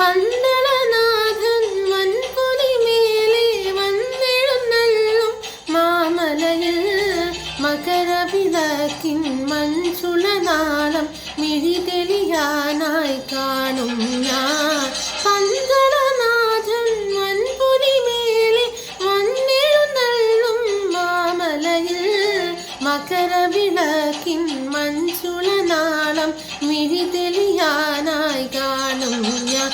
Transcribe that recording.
പന്തളനാഥൻ വൻപുലിമേലെ വന്നെഴുന്നള്ളും മാമലയിൽ മകരവിളക്കിൻ മഞ്ചുളനാളം മിഴി തെളിയാനായി കാണും ഞാൻ. പന്തളനാഥൻ വൻപുലിമേലെ വന്നെഴുന്നള്ളും മാമലയിൽ മകരവിളക്കിൻ മഞ്ചുളനാളം മിഴി തെളിയാനായി കാണും ഞാൻ.